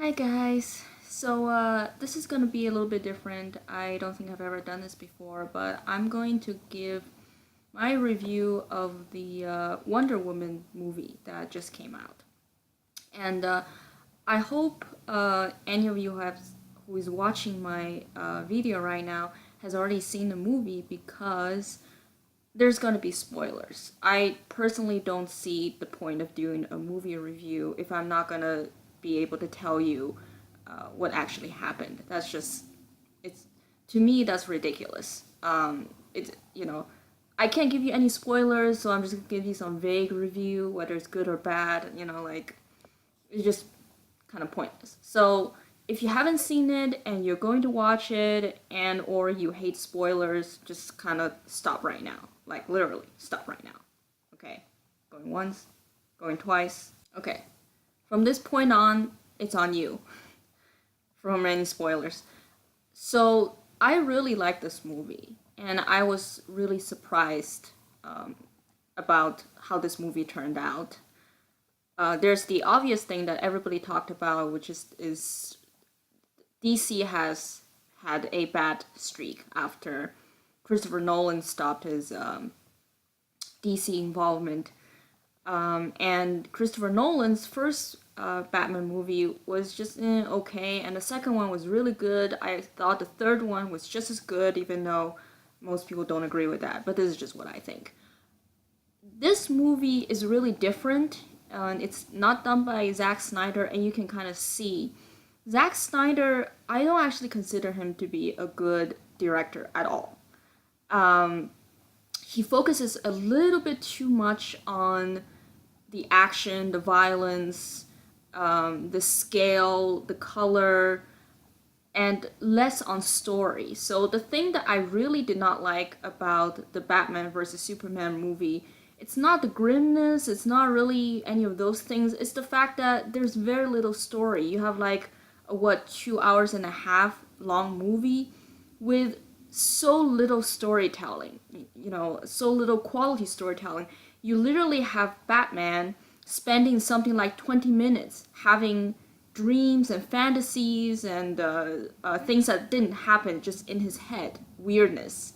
Hi guys. So this is gonna be a little bit different. I don't think I've ever done this before, but I'm going to give my review of the Wonder Woman movie that just came out. And I hope any of you who is watching my video right now has already seen the movie because there's gonna be spoilers. I personally don't see the point of doing a movie review if I'm not gonna be able to tell you what actually happened. That's just it's to me that's ridiculous. It's I can't give you any spoilers, so I'm just gonna give you some vague review, whether it's good or bad. It's just kind of pointless. So if you haven't seen it and you're going to watch it and or you hate spoilers, just kind of stop right now. Like literally, stop right now. Okay? Going once, going twice. Okay. From this point on, it's on you. From any spoilers. So I really like this movie, and I was really surprised about how this movie turned out. There's the obvious thing that everybody talked about, which is DC has had a bad streak after Christopher Nolan stopped his DC involvement. And Christopher Nolan's first Batman movie was just okay, and the second one was really good. I thought the third one was just as good, even though most people don't agree with that. But this is just what I think. This movie is really different, and it's not done by Zack Snyder, and you can kind of see Zack Snyder. I don't actually consider him to be a good director at all. He focuses a little bit too much on the action, the violence, the scale, the color, and less on story. So the thing that I really did not like about the Batman versus Superman movie, it's not the grimness, it's not really any of those things. It's the fact that there's very little story. You have like a 2 hours and a half long movie with so little storytelling, so little quality storytelling. You literally have Batman spending something like 20 minutes having dreams and fantasies and things that didn't happen just in his head. Weirdness.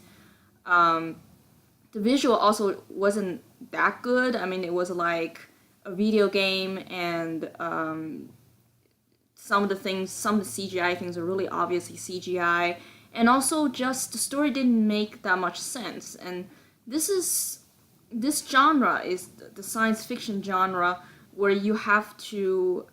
The visual also wasn't that good. I mean, it was like a video game, and some of the CGI things are really obviously CGI. And also, just the story didn't make that much sense. And this genre is the science fiction genre where you have to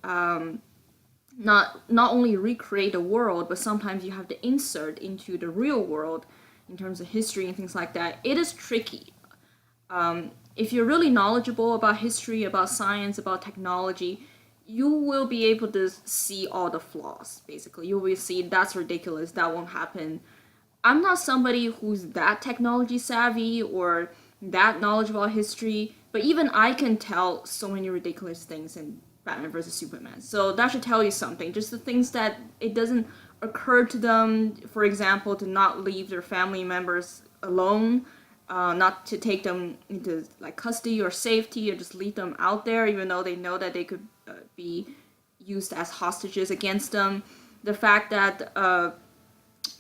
not only recreate a world, but sometimes you have to insert into the real world in terms of history and things like that. It is tricky. If you're really knowledgeable about history, about science, about technology, you will be able to see all the flaws, basically. You will see that's ridiculous, that won't happen. I'm not somebody who's that technology savvy or that knowledgeable about history, but even I can tell so many ridiculous things in Batman vs. Superman. So that should tell you something. Just the things that it doesn't occur to them, for example, to not leave their family members alone, not to take them into like custody or safety, or just leave them out there, even though they know that they could be used as hostages against them. The fact that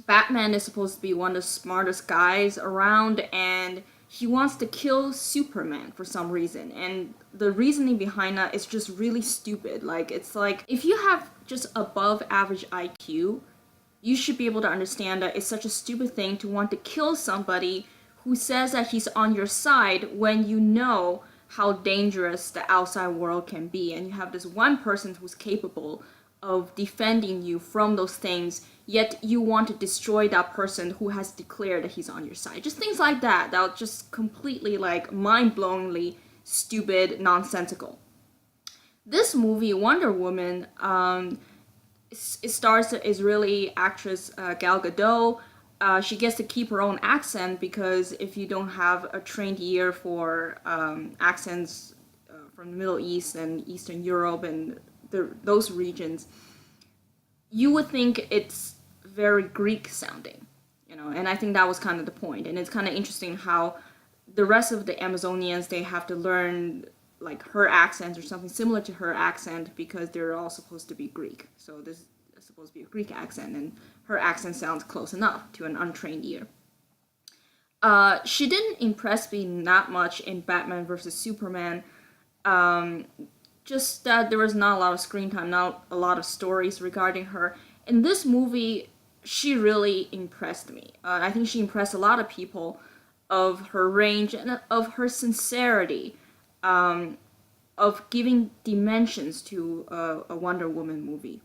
Batman is supposed to be one of the smartest guys around, and he wants to kill Superman for some reason. And the reasoning behind that is just really stupid. Like, it's like, if you have just above average IQ, you should be able to understand that it's such a stupid thing to want to kill somebody who says that he's on your side when you know how dangerous the outside world can be, and you have this one person who's capable of defending you from those things, yet you want to destroy that person who has declared that he's on your side. Just things like that are just completely like mind-blowingly stupid, nonsensical. This movie, Wonder Woman, it stars the Israeli actress Gal Gadot. She gets to keep her own accent because if you don't have a trained ear for accents from the Middle East and Eastern Europe and those regions, you would think it's very Greek sounding, and I think that was kind of the point. And it's kind of interesting how the rest of the Amazonians, they have to learn like her accent or something similar to her accent because they're all supposed to be Greek. So this is supposed to be a Greek accent, and her accent sounds close enough to an untrained ear. She didn't impress me that much in Batman versus Superman. Just that there was not a lot of screen time, not a lot of stories regarding her. In this movie, she really impressed me. I think she impressed a lot of people of her range and of her sincerity, of giving dimensions to a Wonder Woman movie.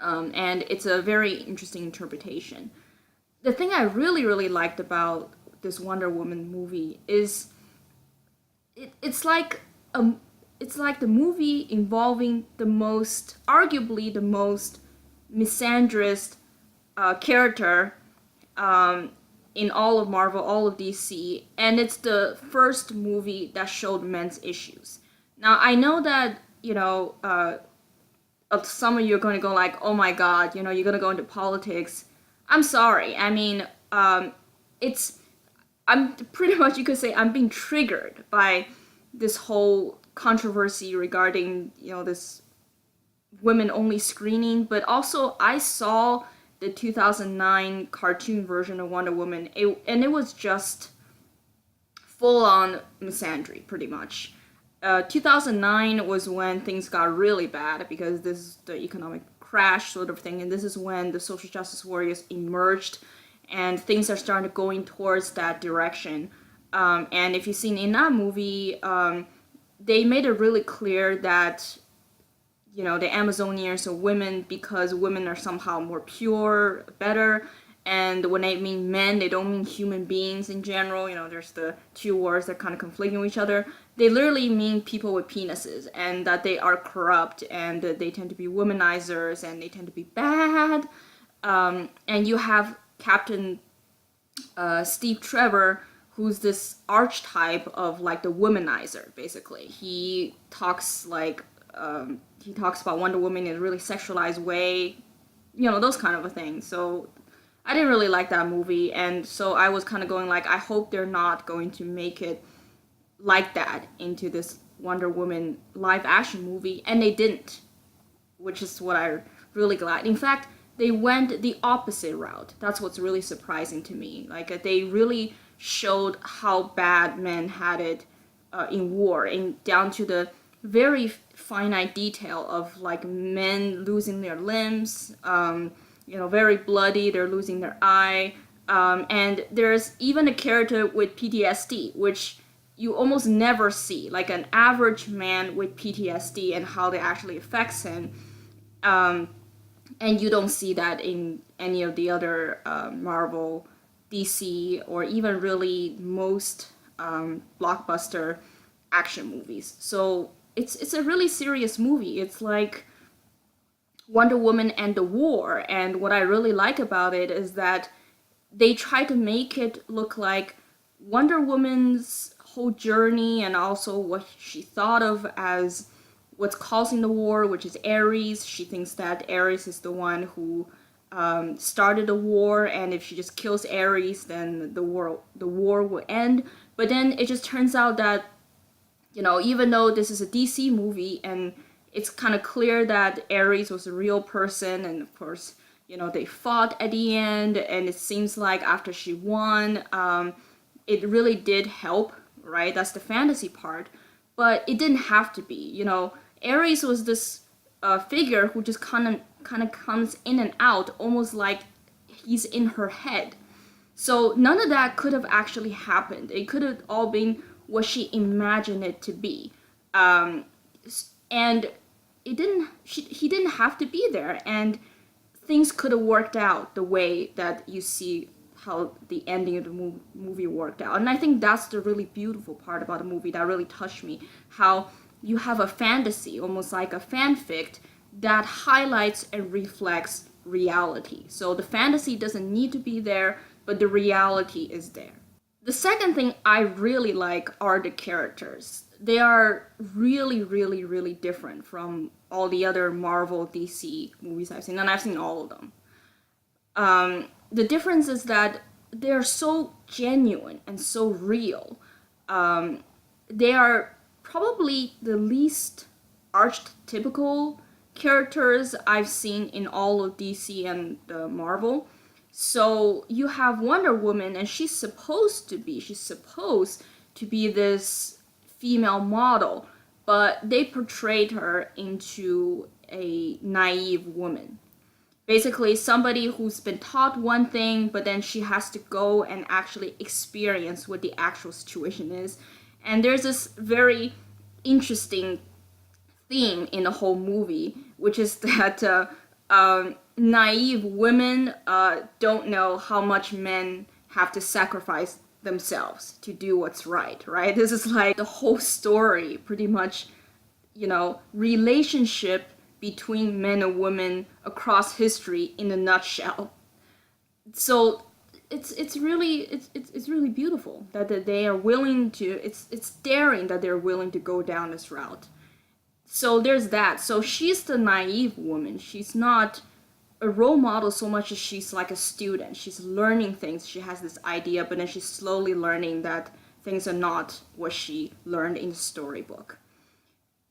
And it's a very interesting interpretation. The thing I really, really liked about this Wonder Woman movie is it's like it's like the movie involving the most, arguably the most misandrist character in all of Marvel, all of DC, and it's the first movie that showed men's issues. Now I know that some of you are going to go like, oh my god, you're going to go into politics. I'm sorry. I mean, I'm pretty much, you could say, I'm being triggered by this whole controversy regarding, this women only screening, but also I saw the 2009 cartoon version of Wonder Woman, and it was just full on misandry, pretty much. 2009 was when things got really bad because this is the economic crash sort of thing, and this is when the social justice warriors emerged, and things are starting to going towards that direction. And if you've seen in that movie, they made it really clear that the Amazonians are women because women are somehow more pure, better. And when they mean men, they don't mean human beings in general. There's the two words that kind of conflict with each other. They literally mean people with penises, and that they are corrupt, and that they tend to be womanizers, and they tend to be bad. And you have Captain Steve Trevor, who's this archetype of like the womanizer, basically. He talks about Wonder Woman in a really sexualized way, those kind of a thing. So I didn't really like that movie, and so I was kind of going like, I hope they're not going to make it like that into this Wonder Woman live action movie, and they didn't, which is what I'm really glad. In fact, they went the opposite route. That's what's really surprising to me. Like, they really showed how bad men had it in war, and down to the very finite detail of like men losing their limbs, very bloody, they're losing their eye, and there's even a character with PTSD, which you almost never see, like an average man with PTSD and how that actually affects him, and you don't see that in any of the other Marvel, DC, or even really most blockbuster action movies. So it's a really serious movie. It's like Wonder Woman and the war, and what I really like about it is that they try to make it look like Wonder Woman's whole journey and also what she thought of as what's causing the war, which is Ares. She thinks that Ares is the one who started the war, and if she just kills Ares, then the war will end. But then it just turns out that even though this is a DC movie and it's kind of clear that Ares was a real person, and of course, they fought at the end, and it seems like after she won, it really did help, right? That's the fantasy part, but it didn't have to be. Ares was this figure who just kind of comes in and out, almost like he's in her head. So none of that could have actually happened. It could have all been what she imagined it to be, and it didn't. He didn't have to be there, and things could have worked out the way that you see how the ending of the movie worked out. And I think that's the really beautiful part about the movie that really touched me. How you have a fantasy, almost like a fanfic, that highlights and reflects reality. So the fantasy doesn't need to be there, but the reality is there. The second thing I really like are the characters. They are really, really, really different from all the other Marvel, DC movies I've seen, and I've seen all of them. The difference is that they're so genuine and so real. They are probably the least archetypical characters I've seen in all of DC and Marvel. So you have Wonder Woman, and she's supposed to be this female model, but they portrayed her into a naive woman. Basically, somebody who's been taught one thing, but then she has to go and actually experience what the actual situation is. And there's this very interesting theme in the whole movie, which is that naive women don't know how much men have to sacrifice themselves to do what's right, right? This is like the whole story, pretty much, relationship between men and women across history in a nutshell. So it's really beautiful that they are willing to. It's daring that they're willing to go down this route. So there's that. So she's the naive woman. She's not a role model so much as she's like a student. She's learning things. She has this idea, but then she's slowly learning that things are not what she learned in the storybook.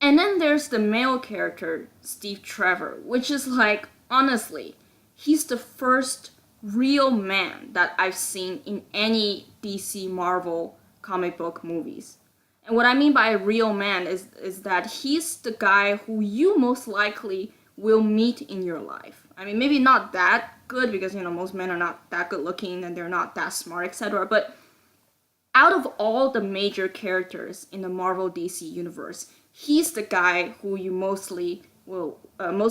And then there's the male character, Steve Trevor, which is like, honestly, he's the first real man that I've seen in any DC Marvel comic book movies. And what I mean by a real man is that he's the guy who you most likely will meet in your life. I mean, maybe not that good because, most men are not that good looking and they're not that smart, etc. But out of all the major characters in the Marvel DC universe, he's the guy who you most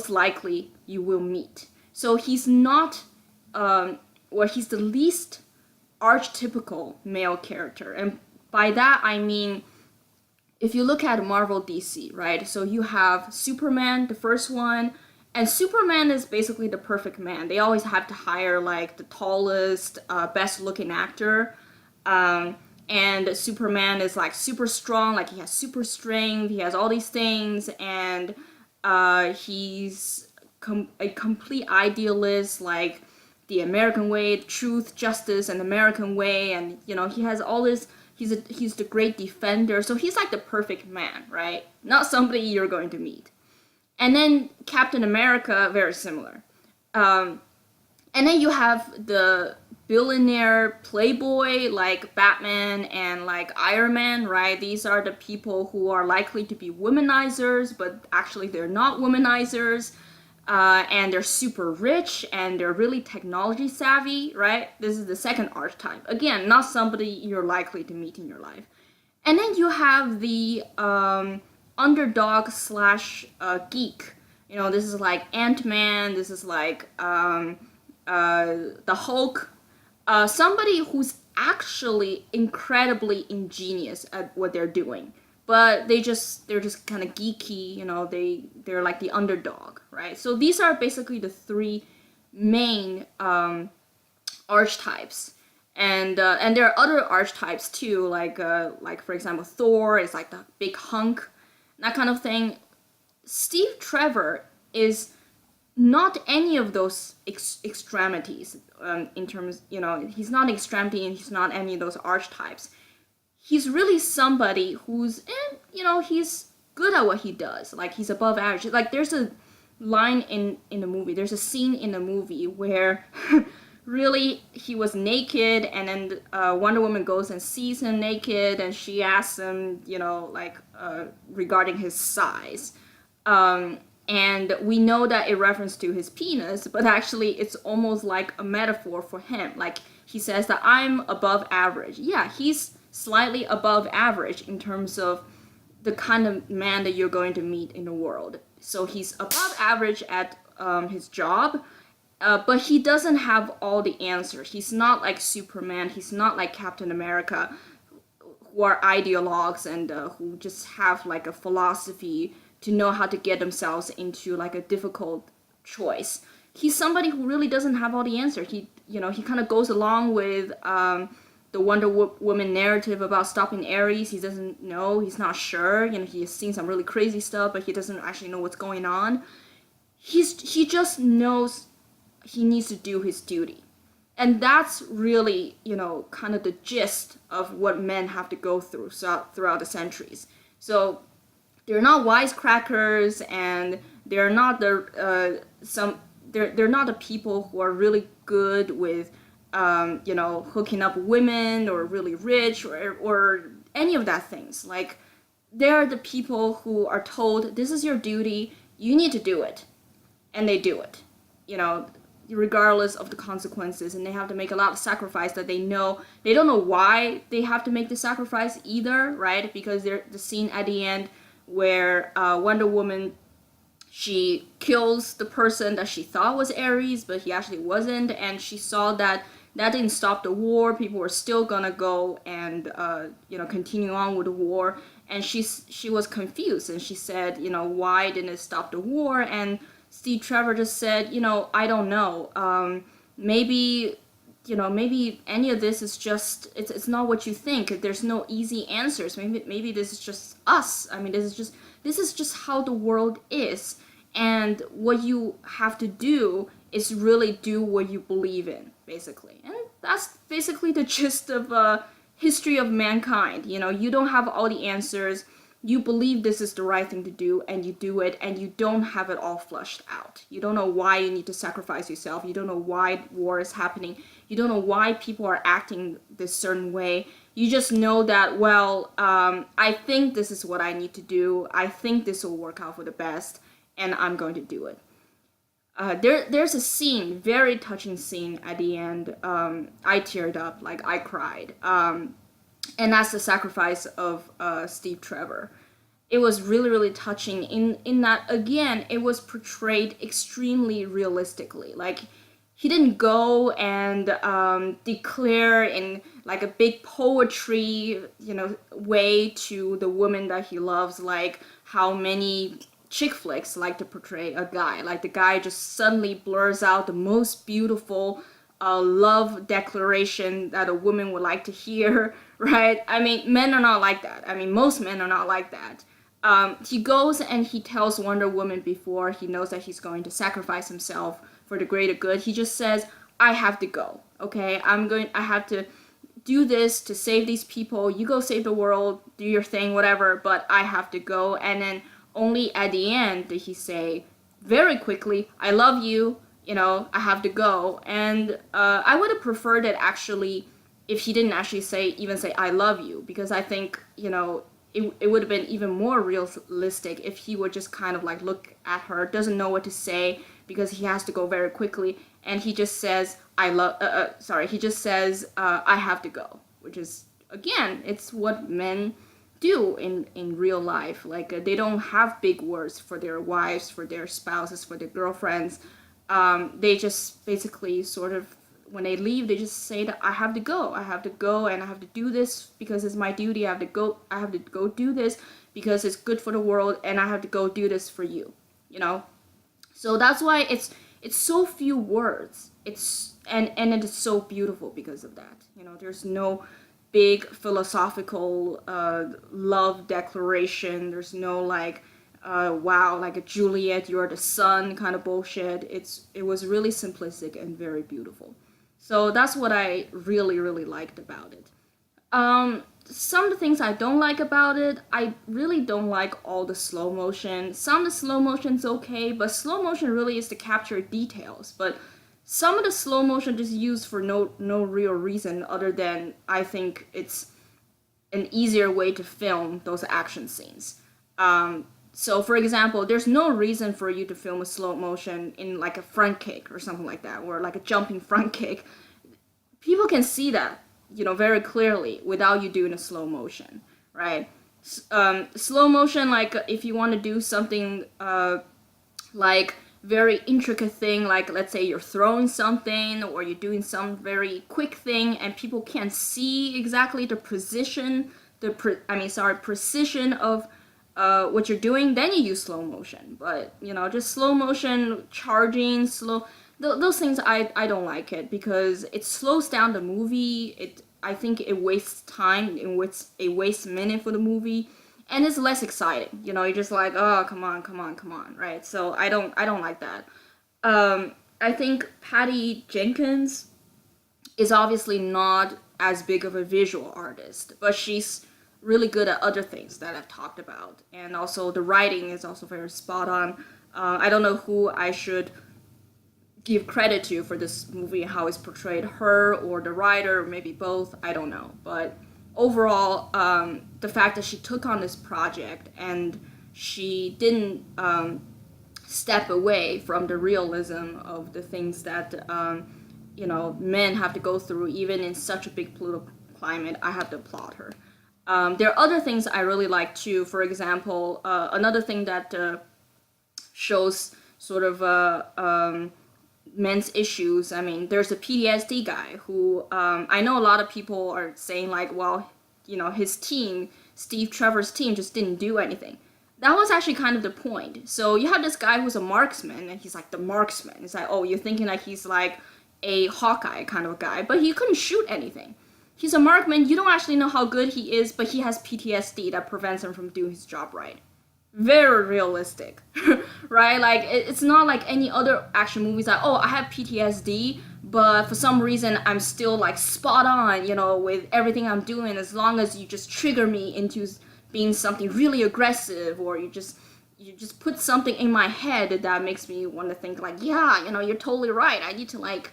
likely you will meet. So he's not, he's the least archetypical male character. And by that I mean, if you look at Marvel DC, right? So you have Superman, the first one, and Superman is basically the perfect man. They always have to hire like the tallest, best looking actor. And Superman is like super strong, like he has super strength, he has all these things, and he's a complete idealist, like the American way, truth, justice, and American way, and he has all this. He's the great defender, so he's like the perfect man, right? Not somebody you're going to meet. And then Captain America, very similar. And then you have the billionaire playboy like Batman and like Iron Man, right? These are the people who are likely to be womanizers, but actually they're not womanizers. And they're super rich and they're really technology savvy, right? This is the second archetype. Again, not somebody you're likely to meet in your life. And then you have the underdog slash geek. This is like Ant-Man, this is like the Hulk. Somebody who's actually incredibly ingenious at what they're doing. But they're just kind of geeky, they're like the underdog, right? So these are basically the three main archetypes, and there are other archetypes too, like for example Thor is like the big hunk, that kind of thing. Steve Trevor is not any of those extremities in terms, he's not an extremity and he's not any of those archetypes. He's really somebody who's, he's good at what he does. Like, he's above average. Like, there's a line in the movie, there's a scene in the movie where really he was naked, and then Wonder Woman goes and sees him naked, and she asks him, regarding his size. And we know that it refers to his penis, but actually it's almost like a metaphor for him. Like, he says that I'm above average. Yeah, he's slightly above average in terms of the kind of man that you're going to meet in the world. So he's above average at his job, but he doesn't have all the answers. He's not like Superman, he's not like Captain America, who are ideologues and who just have like a philosophy to know how to get themselves into like a difficult choice. He's somebody who really doesn't have all the answers. He kind of goes along with the Wonder Woman narrative about stopping Ares. He doesn't know, he's not sure, he has seen some really crazy stuff, but he doesn't actually know what's going on. He just knows he needs to do his duty. And that's really, kind of the gist of what men have to go through throughout the centuries. So they're not wisecrackers, and they're not they're not the people who are really good with hooking up women, or really rich, or any of that things. Like, they're the people who are told, this is your duty, you need to do it, and they do it, you know, regardless of the consequences. And they have to make a lot of sacrifice that they don't know why they have to make the sacrifice either, right? Because they're the scene at the end where Wonder Woman, she kills the person that she thought was Ares, but he actually wasn't, and she saw that that didn't stop the war. People were still gonna go and continue on with the war, and she was confused, and she said, why didn't it stop the war? And Steve Trevor just said, I don't know. Maybe maybe any of this is just, it's not what you think. There's no easy answers. Maybe this is just us. I mean, this is just how the world is, and what you have to do is really do what you believe in, basically. And that's basically the gist of history of mankind. You don't have all the answers. You believe this is the right thing to do, and you do it, and you don't have it all flushed out. You don't know why you need to sacrifice yourself. You don't know why war is happening. You don't know why people are acting this certain way. You just know that, well, I think this is what I need to do. I think this will work out for the best, and I'm going to do it. There's a scene, very touching scene at the end. I teared up, like I cried. And that's the sacrifice of Steve Trevor. It was really, really touching in that, again, it was portrayed extremely realistically. Like, he didn't go and declare in like a big poetry, way to the woman that he loves, like how many chick flicks like to portray a guy. Like, the guy just suddenly blurs out the most beautiful love declaration that a woman would like to hear, right? I mean, men are not like that. I mean, most men are not like that. He goes and he tells Wonder Woman, before he knows that he's going to sacrifice himself for the greater good, he just says, I have to go, okay? I have to do this to save these people. You go save the world, do your thing, whatever, but I have to go. And then only at the end did he say, very quickly, I love you, I have to go. And I would have preferred it, actually, if he didn't actually even say I love you, because I think, it would have been even more realistic if he would just kind of like look at her, doesn't know what to say because he has to go very quickly, and he just says he just says I have to go, which is, again, it's what men do in real life. Like, they don't have big words for their wives, for their spouses, for their girlfriends. They just basically sort of, when they leave, they just say that I have to go, and I have to do this because it's my duty. I have to go do this because it's good for the world, and I have to go do this for you, So that's why it's so few words. And it is so beautiful because of that. There's no big philosophical love declaration. There's no like, wow, like a Juliet, you're the sun kind of bullshit. It was really simplistic and very beautiful. So that's what I really, really liked about it. Some of the things I don't like about it, I really don't like all the slow motion. Some of the slow motion's okay, but slow motion really is to capture details. But some of the slow motion just used for no real reason other than I think it's an easier way to film those action scenes. So, for example, there's no reason for you to film a slow motion in like a front kick or something like that, or like a jumping front kick. People can see that, very clearly without you doing a slow motion, right? Slow motion, like if you want to do something like very intricate thing, like let's say you're throwing something or you're doing some very quick thing and people can't see exactly the precision of what you're doing, then you use slow motion. But just slow motion, charging, those things, I don't like it because it slows down the movie. I think it wastes time, it wastes minute for the movie, and it's less exciting. You're just like, oh, come on, right? So I don't like that. I think Patty Jenkins is obviously not as big of a visual artist, but she's really good at other things that I've talked about. And also the writing is also very spot on. I don't know who I should give credit to for this movie, how it's portrayed, her or the writer, or maybe both, I don't know. But overall, the fact that she took on this project and she didn't step away from the realism of the things that men have to go through, even in such a big political climate, I have to applaud her. There are other things I really like too. For example, another thing that shows sort of men's issues. I mean, there's a PTSD guy who I know a lot of people are saying like, well, his team, Trevor's team, just didn't do anything. That was actually kind of the point. So you have this guy who's a marksman, and he's like the marksman. It's like, oh, you're thinking like he's like a Hawkeye kind of guy, but he couldn't shoot anything. He's a marksman. You don't actually know how good he is, but he has PTSD that prevents him from doing his job right. Very realistic, right? Like, it's not like any other action movies like, oh, I have PTSD, but for some reason I'm still like spot on, with everything I'm doing, as long as you just trigger me into being something really aggressive, or you just put something in my head that makes me want to think like, yeah, you're totally right. I need to like,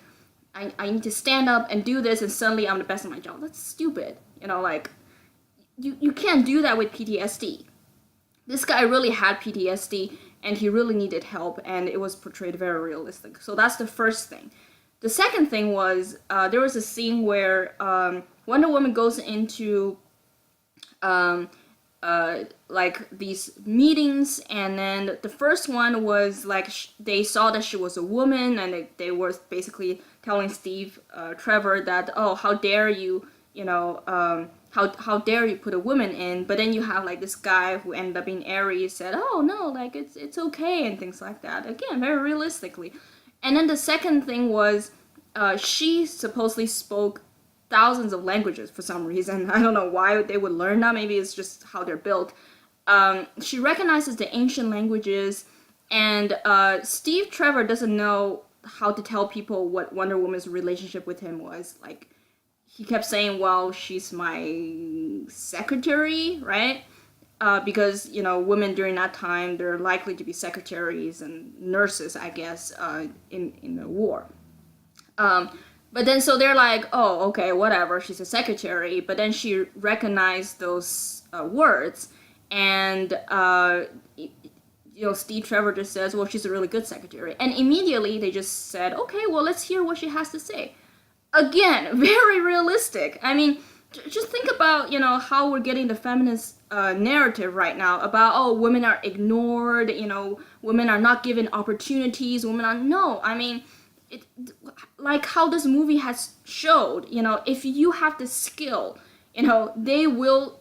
I need to stand up and do this, and suddenly I'm the best at my job. That's stupid. Like, you can't do that with PTSD. This guy really had PTSD, and he really needed help, and it was portrayed very realistic. So that's the first thing. The second thing was, there was a scene where Wonder Woman goes into like these meetings, and then the first one was like they saw that she was a woman, and they were basically telling Trevor that, oh, how dare you, how dare you put a woman in. But then you have like this guy who ended up being Aries said, oh no, like it's okay, and things like that, again very realistically. And then the second thing was, she supposedly spoke thousands of languages for some reason. I don't know why they would learn that. Maybe it's just how they're built. She recognizes the ancient languages, and Trevor doesn't know how to tell people what Wonder Woman's relationship with him was. Like, he kept saying, well, she's my secretary, right? Because, women during that time, they're likely to be secretaries and nurses, I guess, in the war. But then, so they're like, oh, okay, whatever, she's a secretary. But then she recognized those words, and, Trevor just says, well, she's a really good secretary. And immediately they just said, okay, well, let's hear what she has to say. Again, very realistic. I mean, just think about, how we're getting the feminist narrative right now about, oh, women are ignored, women are not given opportunities, no, I mean, like how this movie has showed, if you have the skill, they will,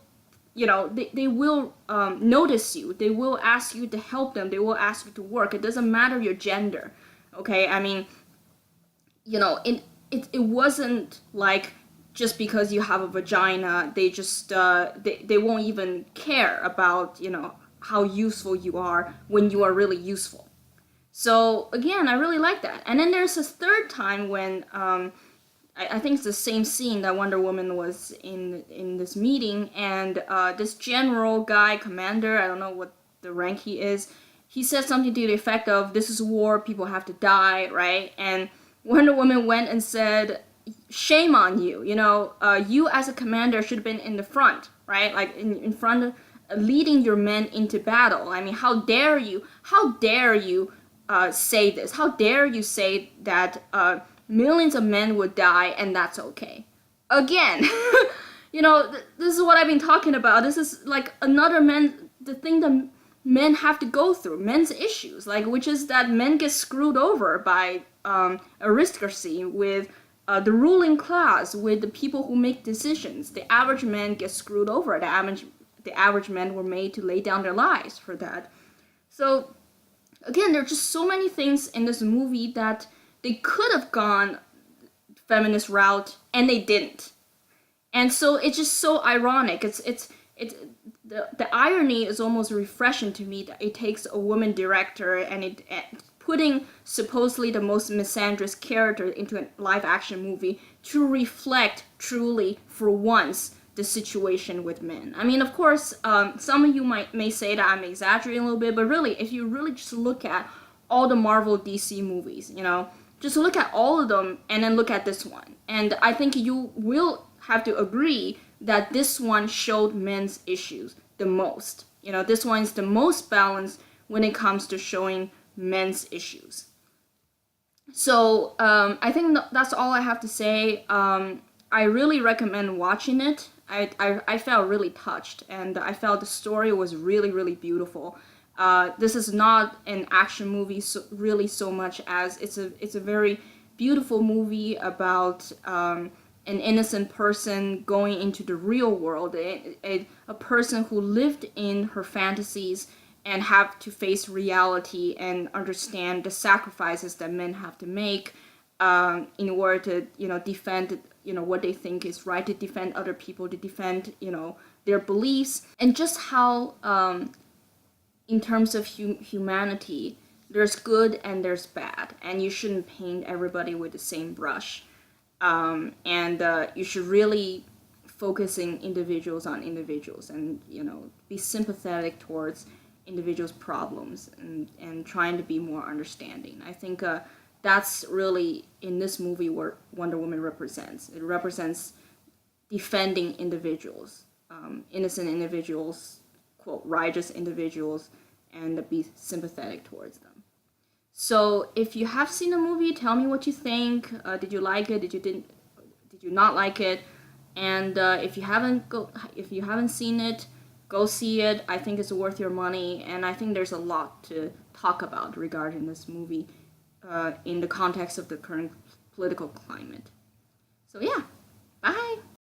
they will notice you, they will ask you to help them, they will ask you to work. It doesn't matter your gender, okay? I mean, it wasn't like just because you have a vagina, they just, they won't even care about, how useful you are when you are really useful. So again, I really like that. And then there's this third time when I think it's the same scene that Wonder Woman was in this meeting, and this general guy, commander, I don't know what the rank he is, he said something to the effect of, this is war, people have to die, right? And Wonder Woman went and said, shame on you, you as a commander should have been in the front, right? Like in front of leading your men into battle. I mean, how dare you say this? How dare you say that millions of men would die and that's okay? Again, this is what I've been talking about. This is like another the thing that men have to go through, men's issues, like, which is that men get screwed over by aristocracy, with the ruling class, with the people who make decisions. The average man gets screwed over. The average men were made to lay down their lives for that. So again, there are just so many things in this movie that they could have gone feminist route, and they didn't. And so it's just so ironic. The irony is almost refreshing to me that it takes a woman director and putting supposedly the most misandrous character into a live action movie to reflect truly, for once, the situation with men. I mean, of course, some of you may say that I'm exaggerating a little bit, but really, if you really just look at all the Marvel DC movies, just look at all of them and then look at this one. And I think you will have to agree that this one showed men's issues the most. This one is the most balanced when it comes to showing men's issues. So I think that's all I have to say. I really recommend watching it. I felt really touched, and I felt the story was really, really beautiful. This is not an action movie so much as it's a very beautiful movie about an innocent person going into the real world, a person who lived in her fantasies and have to face reality and understand the sacrifices that men have to make in order to defend what they think is right, to defend other people, to defend their beliefs, and just how in terms of humanity, there's good and there's bad, and you shouldn't paint everybody with the same brush, and you should really focusing individuals on individuals, and be sympathetic towards individuals' problems, and trying to be more understanding. I think that's really in this movie what Wonder Woman represents. It represents defending individuals, innocent individuals, quote, righteous individuals, and be sympathetic towards them. So if you have seen the movie, tell me what you think. Did you like it? Did you not like it? And if you haven't seen it, go see it. I think it's worth your money, and I think there's a lot to talk about regarding this movie in the context of the current political climate. So yeah, bye!